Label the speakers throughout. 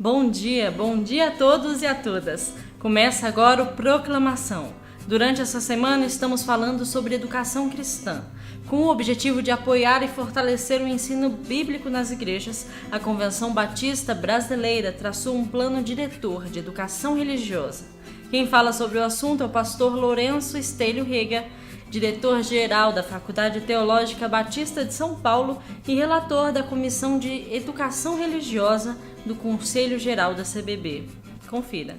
Speaker 1: Bom dia a todos e a todas. Começa agora o Proclamação. Durante essa semana estamos falando sobre educação cristã. Com o objetivo de apoiar e fortalecer o ensino bíblico nas igrejas, a Convenção Batista Brasileira traçou um plano diretor de educação religiosa. Quem fala sobre o assunto é o pastor Lourenço Estélio Rega, diretor-geral da Faculdade Teológica Batista de São Paulo e relator da Comissão de Educação Religiosa do Conselho Geral da CBB. Confira.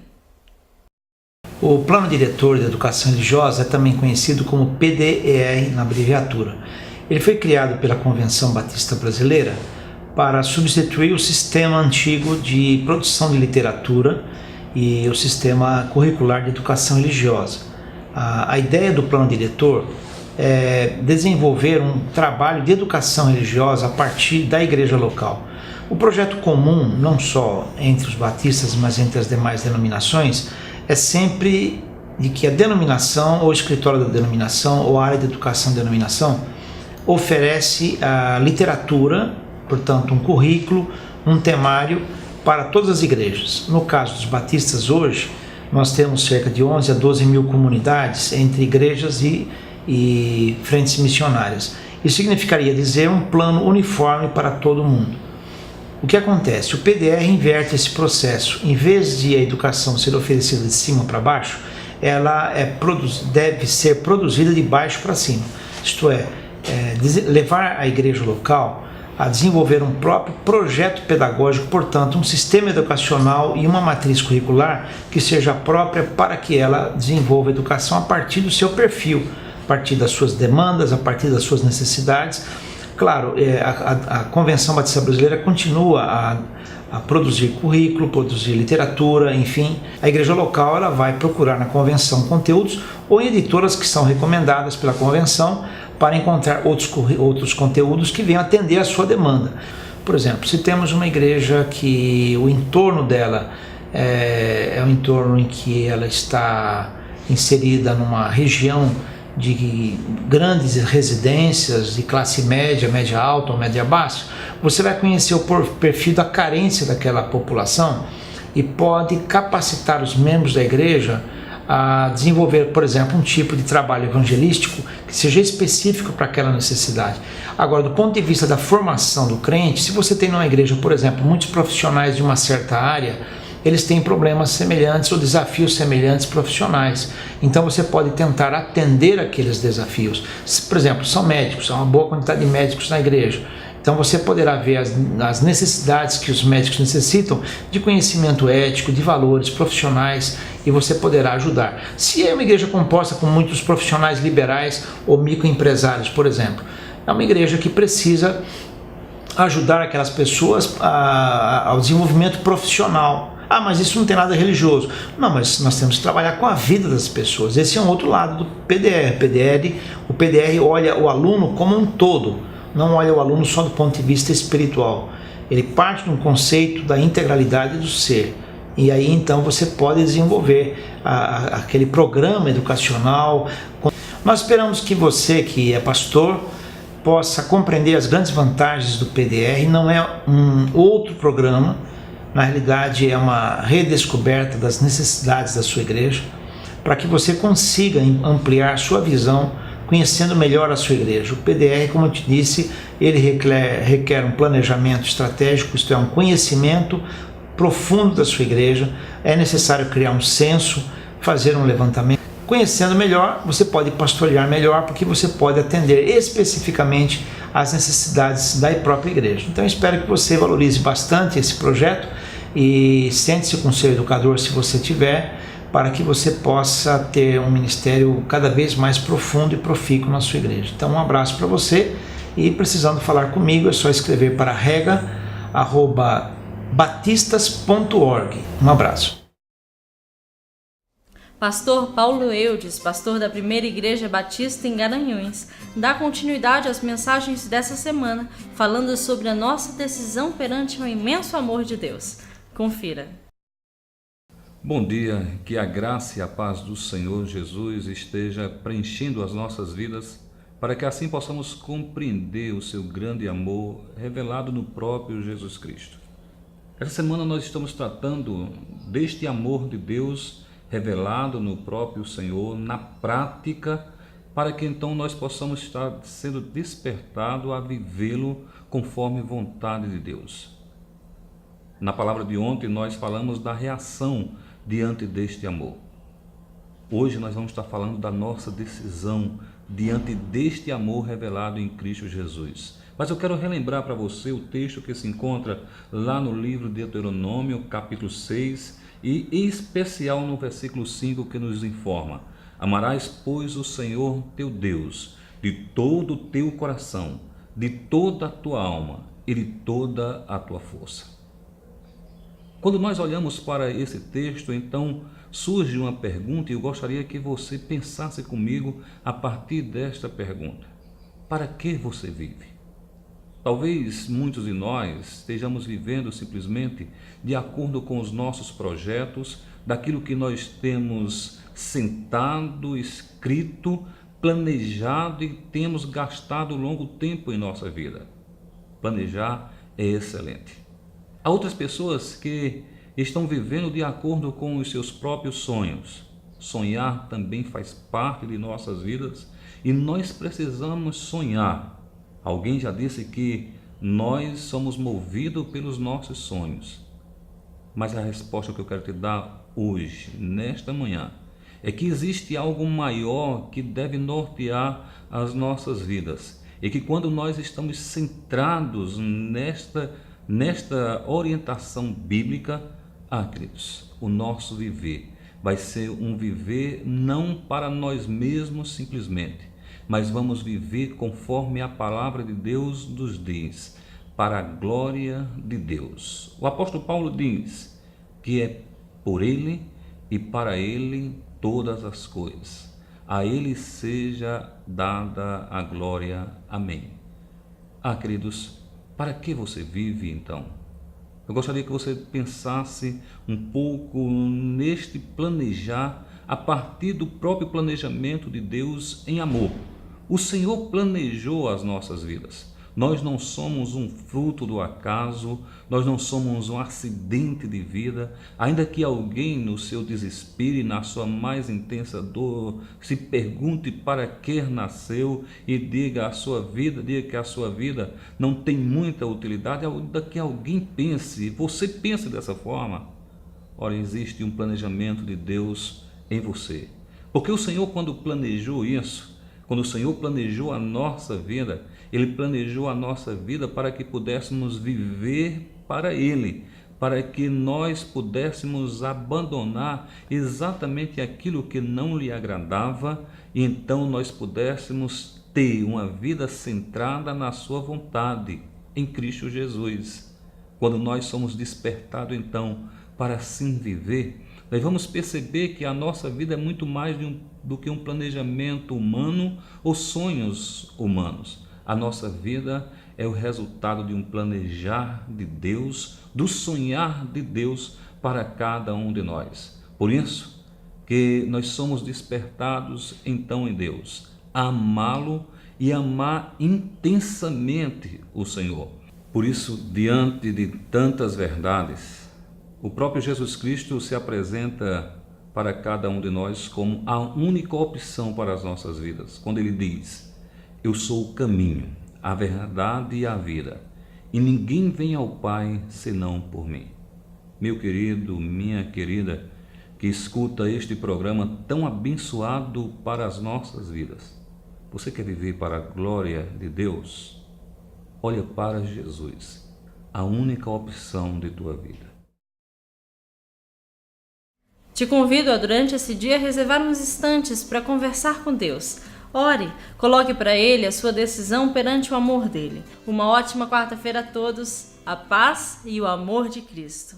Speaker 2: O Plano Diretor de Educação Religiosa é também conhecido como PDER na abreviatura. Ele foi criado pela Convenção Batista Brasileira para substituir o sistema antigo de produção de literatura e o sistema curricular de educação religiosa. A ideia do Plano Diretor é desenvolver um trabalho de educação religiosa a partir da igreja local. O projeto comum, não só entre os batistas, mas entre as demais denominações, é sempre de que a denominação, ou o escritório da denominação, ou a área de educação da denominação, oferece a literatura, portanto um currículo, um temário para todas as igrejas. No caso dos batistas hoje, nós temos cerca de 11 a 12 mil comunidades entre igrejas e frentes missionárias. Isso significaria dizer um plano uniforme para todo mundo. O que acontece? O PDR inverte esse processo. Em vez de a educação ser oferecida de cima para baixo, ela deve ser produzida de baixo para cima. Isto é, levar a igreja local a desenvolver um próprio projeto pedagógico, portanto, um sistema educacional e uma matriz curricular que seja própria para que ela desenvolva a educação a partir do seu perfil, a partir das suas demandas, a partir das suas necessidades. Claro, a Convenção Batista Brasileira continua a produzir currículo, produzir literatura, enfim. A igreja local ela vai procurar na convenção conteúdos ou em editoras que são recomendadas pela convenção para encontrar outros conteúdos que venham atender à sua demanda. Por exemplo, se temos uma igreja que o entorno dela é um entorno em que ela está inserida numa região de grandes residências de classe média, média alta ou média baixa, você vai conhecer o perfil da carência daquela população e pode capacitar os membros da igreja a desenvolver, por exemplo, um tipo de trabalho evangelístico que seja específico para aquela necessidade. Agora, do ponto de vista da formação do crente, se você tem numa igreja, por exemplo, muitos profissionais de uma certa área, eles têm problemas semelhantes ou desafios semelhantes profissionais. Então você pode tentar atender aqueles desafios. Por exemplo, são médicos, há uma boa quantidade de médicos na igreja. Então você poderá ver as necessidades que os médicos necessitam de conhecimento ético, de valores profissionais, e você poderá ajudar. Se é uma igreja composta com muitos profissionais liberais ou microempresários, por exemplo, é uma igreja que precisa ajudar aquelas pessoas ao desenvolvimento profissional. Ah, mas isso não tem nada religioso. Não, mas nós temos que trabalhar com a vida das pessoas. Esse é um outro lado do PDR. O PDR olha o aluno como um todo, não olha o aluno só do ponto de vista espiritual. Ele parte de um conceito da integralidade do ser. E aí então você pode desenvolver aquele programa educacional. Nós esperamos que você, que é pastor, possa compreender as grandes vantagens do PDR. Não é um outro programa. Na realidade, é uma redescoberta das necessidades da sua igreja, para que você consiga ampliar sua visão, conhecendo melhor a sua igreja. O PDR, como eu te disse, ele requer um planejamento estratégico, isto é, um conhecimento profundo da sua igreja. É necessário criar um censo, fazer um levantamento. Conhecendo melhor, você pode pastorear melhor, porque você pode atender especificamente às necessidades da própria igreja. Então, eu espero que você valorize bastante esse projeto e sente-se com o seu educador, se você tiver, para que você possa ter um ministério cada vez mais profundo e profícuo na sua igreja. Então, um abraço para você, e precisando falar comigo, é só escrever para rega@batistas.org. Um abraço.
Speaker 1: Pastor Paulo Eudes, pastor da Primeira Igreja Batista em Garanhuns, dá continuidade às mensagens dessa semana, falando sobre a nossa decisão perante o imenso amor de Deus. Confira.
Speaker 3: Bom dia, que a graça e a paz do Senhor Jesus esteja preenchendo as nossas vidas, para que assim possamos compreender o seu grande amor revelado no próprio Jesus Cristo. Essa semana nós estamos tratando deste amor de Deus revelado no próprio Senhor, na prática, para que então nós possamos estar sendo despertados a vivê-lo conforme vontade de Deus. Na palavra de ontem nós falamos da reação diante deste amor. Hoje nós vamos estar falando da nossa decisão diante deste amor revelado em Cristo Jesus. Mas eu quero relembrar para você o texto que se encontra lá no livro de Deuteronômio, capítulo 6, e em especial no versículo 5, que nos informa: amarás, pois, o Senhor teu Deus de todo o teu coração, de toda a tua alma e de toda a tua força. Quando nós olhamos para esse texto, então surge uma pergunta, e eu gostaria que você pensasse comigo a partir desta pergunta: para que você vive? Talvez muitos de nós estejamos vivendo simplesmente de acordo com os nossos projetos, daquilo que nós temos sentado, escrito, planejado e temos gastado longo tempo em nossa vida. Planejar é excelente. Há outras pessoas que estão vivendo de acordo com os seus próprios sonhos. Sonhar também faz parte de nossas vidas e nós precisamos sonhar. Alguém já disse que nós somos movidos pelos nossos sonhos. Mas a resposta que eu quero te dar hoje, nesta manhã, é que existe algo maior que deve nortear as nossas vidas. E que quando nós estamos centrados nesta orientação bíblica, queridos, o nosso viver vai ser um viver não para nós mesmos simplesmente, mas vamos viver conforme a palavra de Deus nos diz, para a glória de Deus. O apóstolo Paulo diz que é por Ele e para Ele todas as coisas. A Ele seja dada a glória. Amém. Queridos, para que você vive então? Eu gostaria que você pensasse um pouco neste planejar a partir do próprio planejamento de Deus em amor. O Senhor planejou as nossas vidas. Nós não somos um fruto do acaso, nós não somos um acidente de vida, ainda que alguém no seu desespero e na sua mais intensa dor se pergunte para que nasceu e diga que a sua vida não tem muita utilidade, ainda que alguém pense, você pense dessa forma. Ora, existe um planejamento de Deus em você, porque o Senhor, quando planejou isso, quando o Senhor planejou a nossa vida, Ele planejou a nossa vida para que pudéssemos viver para Ele, para que nós pudéssemos abandonar exatamente aquilo que não lhe agradava, e então nós pudéssemos ter uma vida centrada na sua vontade, em Cristo Jesus. Quando nós somos despertados então para assim viver, nós vamos perceber que a nossa vida é muito mais do que um planejamento humano ou sonhos humanos. A nossa vida é o resultado de um planejar de Deus, do sonhar de Deus para cada um de nós. Por isso que nós somos despertados então em Deus, a amá-lo e amar intensamente o Senhor. Por isso, diante de tantas verdades, o próprio Jesus Cristo se apresenta para cada um de nós como a única opção para as nossas vidas, quando Ele diz: eu sou o caminho, a verdade e a vida, e ninguém vem ao Pai senão por mim. Meu querido, minha querida, que escuta este programa tão abençoado para as nossas vidas, você quer viver para a glória de Deus? Olha para Jesus, a única opção de tua vida.
Speaker 1: Te convido a, durante esse dia, reservar uns instantes para conversar com Deus. Ore, coloque para Ele a sua decisão perante o amor dele. Uma ótima quarta-feira a todos, a paz e o amor de Cristo.